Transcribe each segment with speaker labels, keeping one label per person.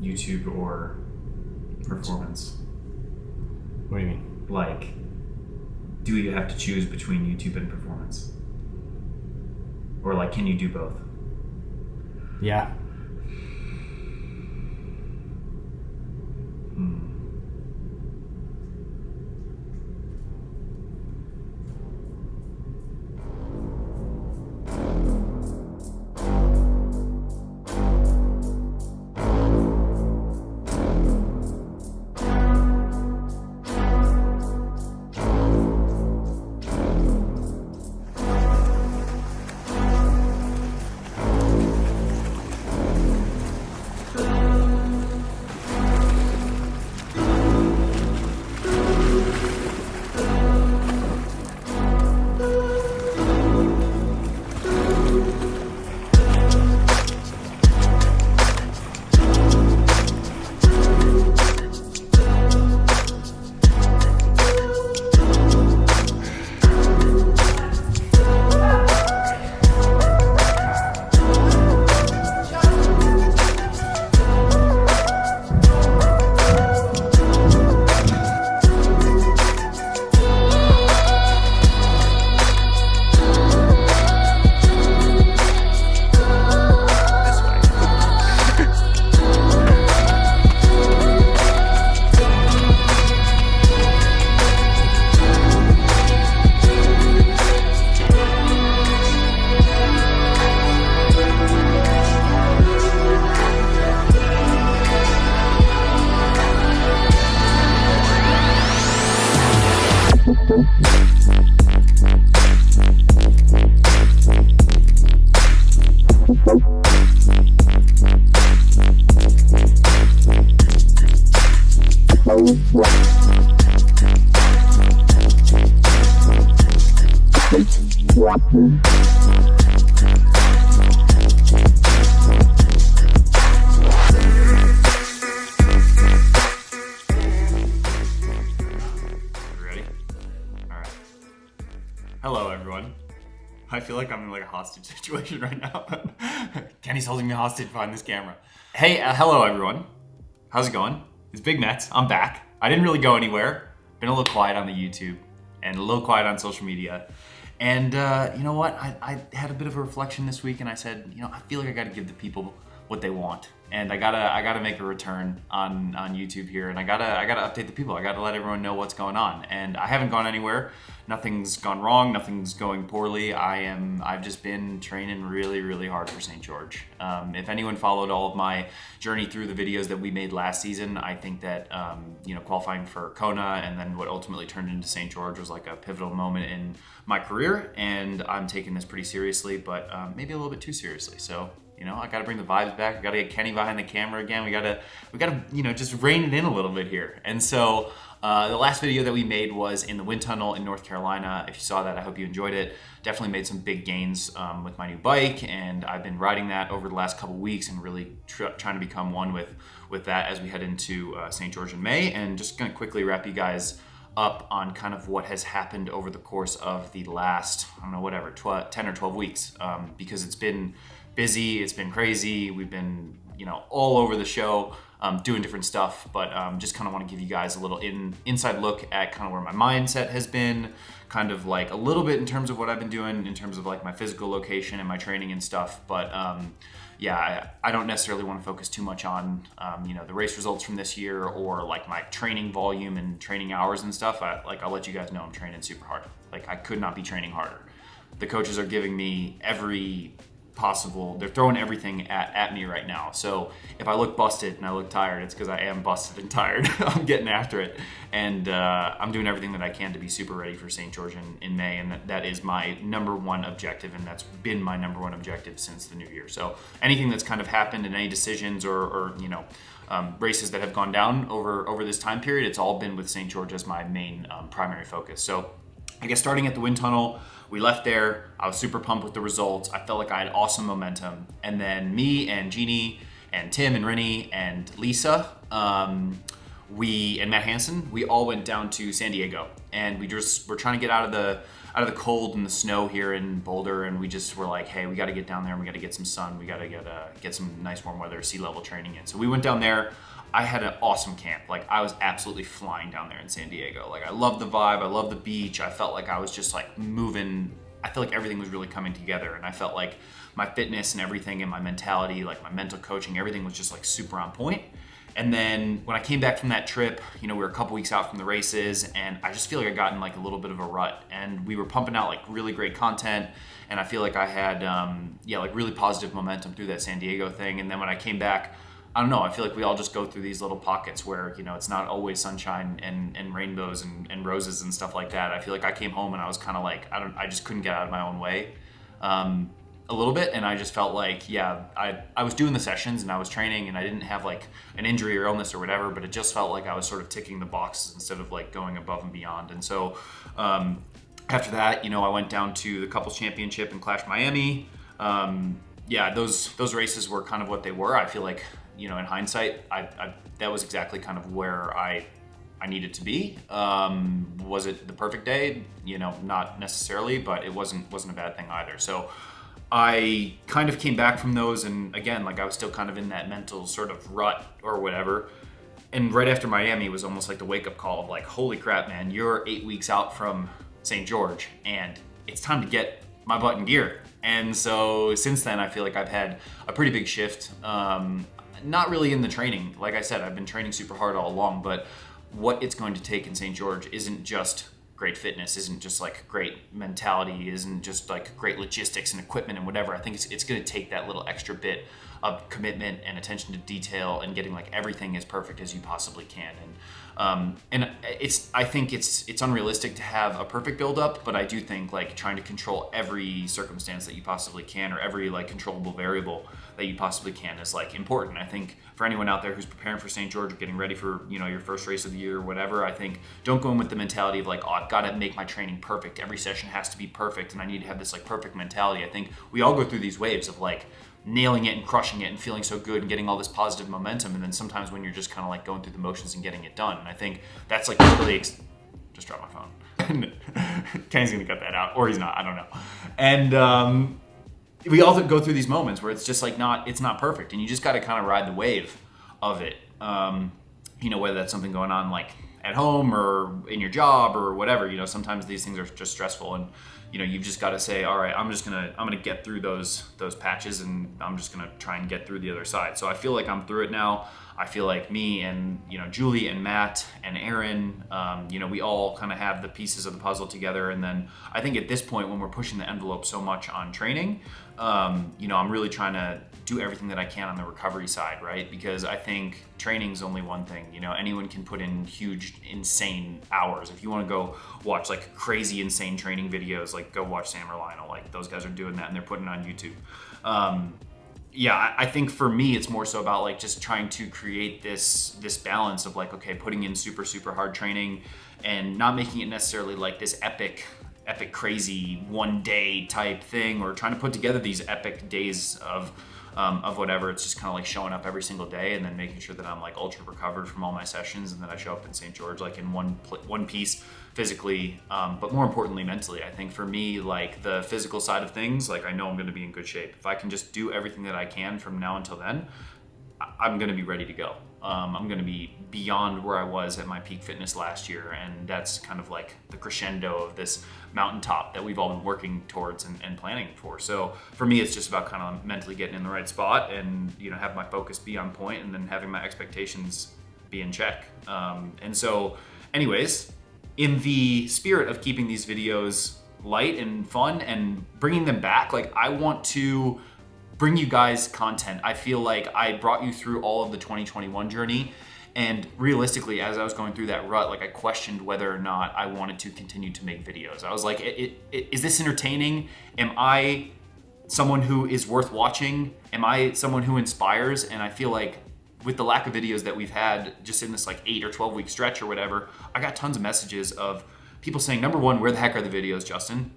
Speaker 1: YouTube or performance?
Speaker 2: What do you mean?
Speaker 1: Like, do you have to choose between YouTube and performance? Or like, can you do both?
Speaker 2: Yeah.
Speaker 1: Hello, everyone. I feel like I'm in like a hostage situation right now. Kenny's holding me hostage behind this camera. Hey, hello, everyone. How's it going? It's Big Mets. I'm back. I didn't really go anywhere. Been a little quiet on the YouTube and a little quiet on social media. And you know what? I had a bit of a reflection this week, and I said, I feel like I got to give the people what they want, and I gotta make a return on YouTube here, and I gotta update the people. I gotta let everyone know what's going on, and I haven't gone anywhere. Nothing's gone wrong. Nothing's going poorly. I've just been training really, really hard for St. George. If anyone followed all of my journey through the videos that we made last season, I think that qualifying for Kona and then what ultimately turned into St. George was like a pivotal moment in my career, and I'm taking this pretty seriously, but maybe a little bit too seriously. So. I got to bring the vibes back. I got to get Kenny behind the camera again. We got to, just rein it in a little bit here. And so the last video that we made was in the wind tunnel in North Carolina. If you saw that, I hope you enjoyed it. Definitely made some big gains with my new bike, and I've been riding that over the last couple weeks and really trying to become one with that as we head into St. George in May. And just going to quickly wrap you guys up on kind of what has happened over the course of the last, 10 or 12 weeks, because it's been busy, it's been crazy. We've been, all over the show, doing different stuff, but just kind of want to give you guys a little inside look at kind of where my mindset has been, kind of like a little bit in terms of what I've been doing in terms of like my physical location and my training and stuff. But I don't necessarily want to focus too much on, the race results from this year or like my training volume and training hours and stuff. I'll let you guys know I'm training super hard. Like I could not be training harder. The coaches are giving me every possible, they're throwing everything at me right now. So if I look busted and I look tired, it's because I am busted and tired. I'm getting after it, and I'm doing everything that I can to be super ready for St. George in May, and that is my number one objective, and that's been my number one objective since the new year. So anything that's kind of happened and any decisions or races that have gone down over this time period, it's all been with St. George as my main primary focus. So I guess starting at the wind tunnel, we left there. I was super pumped with the results. I felt like I had awesome momentum. And then me and Jeannie and Tim and Rennie and Lisa we and Matt Hansen, we all went down to San Diego, and we're trying to get out of the cold and the snow here in Boulder, and we just were like, hey, we got to get down there and we got to get some sun, we got to get some nice warm weather, sea level training in. So we went down there. I had an awesome camp. Like, I was absolutely flying down there in San Diego. Like, I loved the vibe, I loved the beach. I felt like I was just like moving. I feel like everything was really coming together, and I felt like my fitness and everything and my mentality, like my mental coaching, everything was just like super on point. And then when I came back from that trip, we were a couple weeks out from the races, and I just feel like I got in like a little bit of a rut, and we were pumping out like really great content, and I feel like I had like really positive momentum through that San Diego thing. And then when I came back, I don't know, I feel like we all just go through these little pockets where, it's not always sunshine and rainbows and roses and stuff like that. I feel like I came home and I was kind of like, I just couldn't get out of my own way a little bit. And I just felt like, I was doing the sessions and I was training, and I didn't have like an injury or illness or whatever, but it just felt like I was sort of ticking the boxes instead of like going above and beyond. And so after that, I went down to the couples championship in Clash Miami. Those races were kind of what they were. I feel like, in hindsight, I that was exactly kind of where I needed to be. Was it the perfect day? Not necessarily, but it wasn't a bad thing either. So I kind of came back from those, and again, like I was still kind of in that mental sort of rut or whatever. And right after Miami was almost like the wake up call of like, holy crap, man, you're 8 weeks out from St. George, and it's time to get my butt in gear. And so since then, I feel like I've had a pretty big shift. Not really in the training. Like I said, I've been training super hard all along, but what it's going to take in St. George isn't just great fitness, isn't just like great mentality, isn't just like great logistics and equipment and whatever. I think it's going to take that little extra bit of commitment and attention to detail and getting like everything as perfect as you possibly can. And I think it's unrealistic to have a perfect build-up, but I do think like trying to control every circumstance that you possibly can, or every like controllable variable that you possibly can, is like important. I think for anyone out there who's preparing for St. George or getting ready for your first race of the year or whatever, I think don't go in with the mentality of like, oh, I've got to make my training perfect. Every session has to be perfect, and I need to have this like perfect mentality. I think we all go through these waves of like nailing it and crushing it and feeling so good and getting all this positive momentum, and then sometimes when you're just kind of like going through the motions and getting it done. And I think that's like really just dropped my phone. Kenny's gonna cut that out, or he's not, I don't know. And we all go through these moments where it's just like it's not perfect, and you just got to kind of ride the wave of it. Whether that's something going on like at home or in your job or whatever, sometimes these things are just stressful, and you've just got to say, all right, I'm gonna get through those patches, and I'm just gonna try and get through the other side. So I feel like I'm through it now. I feel like me and Julie and Matt and Aaron, we all kind of have the pieces of the puzzle together. And then I think at this point, when we're pushing the envelope so much on training, I'm really trying to do everything that I can on the recovery side, right? Because I think training's only one thing. Anyone can put in huge, insane hours. If you want to go watch like crazy, insane training videos, like go watch Sam or Lionel. Like those guys are doing that, and they're putting it on YouTube. I think for me, it's more so about like just trying to create this balance of like, okay, putting in super, super hard training and not making it necessarily like this epic crazy one day type thing, or trying to put together these epic days of whatever. It's just kind of like showing up every single day and then making sure that I'm like ultra recovered from all my sessions, and that I show up in St. George like in one piece physically, but more importantly mentally. I think for me, like the physical side of things, like I know I'm going to be in good shape. If I can just do everything that I can from now until then, I'm going to be ready to go. I'm going to be beyond where I was at my peak fitness last year, and that's kind of like the crescendo of this mountaintop that we've all been working towards and planning for. So for me, it's just about kind of mentally getting in the right spot, and have my focus be on point, and then having my expectations be in check. And so anyways, in the spirit of keeping these videos light and fun and bringing them back, like I want to bring you guys content. I feel like I brought you through all of the 2021 journey, and realistically, as I was going through that rut, like I questioned whether or not I wanted to continue to make videos. I was like, is this entertaining? Am I someone who is worth watching? Am I someone who inspires? And I feel like with the lack of videos that we've had just in this like 8 or 12 week stretch or whatever, I got tons of messages of people saying, number one, where the heck are the videos, Justin?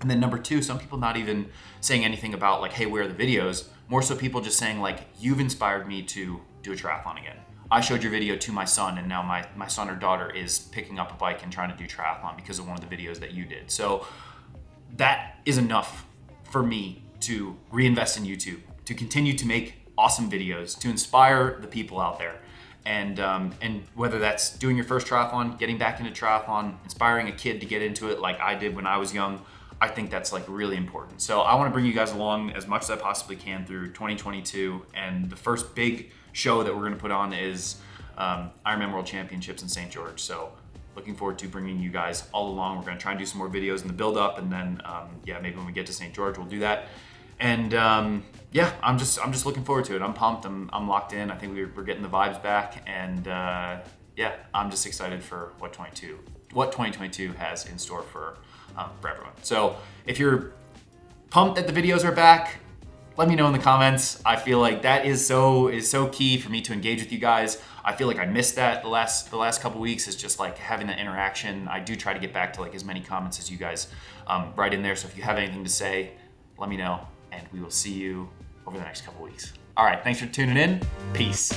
Speaker 1: And then number two, some people not even saying anything about like, hey, where are the videos? More so people just saying like, you've inspired me to do a triathlon again. I showed your video to my son, and now my son or daughter is picking up a bike and trying to do triathlon because of one of the videos that you did. So that is enough for me to reinvest in YouTube, to continue to make awesome videos, to inspire the people out there. And whether that's doing your first triathlon, getting back into triathlon, inspiring a kid to get into it like I did when I was young, I think that's like really important. So I want to bring you guys along as much as I possibly can through 2022. And the first big show that we're going to put on is Ironman World Championships in St. George. So looking forward to bringing you guys all along. We're going to try and do some more videos in the build up, and then maybe when we get to St. George, we'll do that. And I'm just looking forward to it. I'm pumped. I'm locked in. I think we're getting the vibes back, and I'm just excited for what 2022 has in store for everyone. So if you're pumped that the videos are back, let me know in the comments. I feel like that is so key for me to engage with you guys. I feel like I missed that the last couple weeks, is just like having that interaction. I do try to get back to like as many comments as you guys write in there. So if you have anything to say, let me know, and we will see you over the next couple weeks. All right, thanks for tuning in. Peace.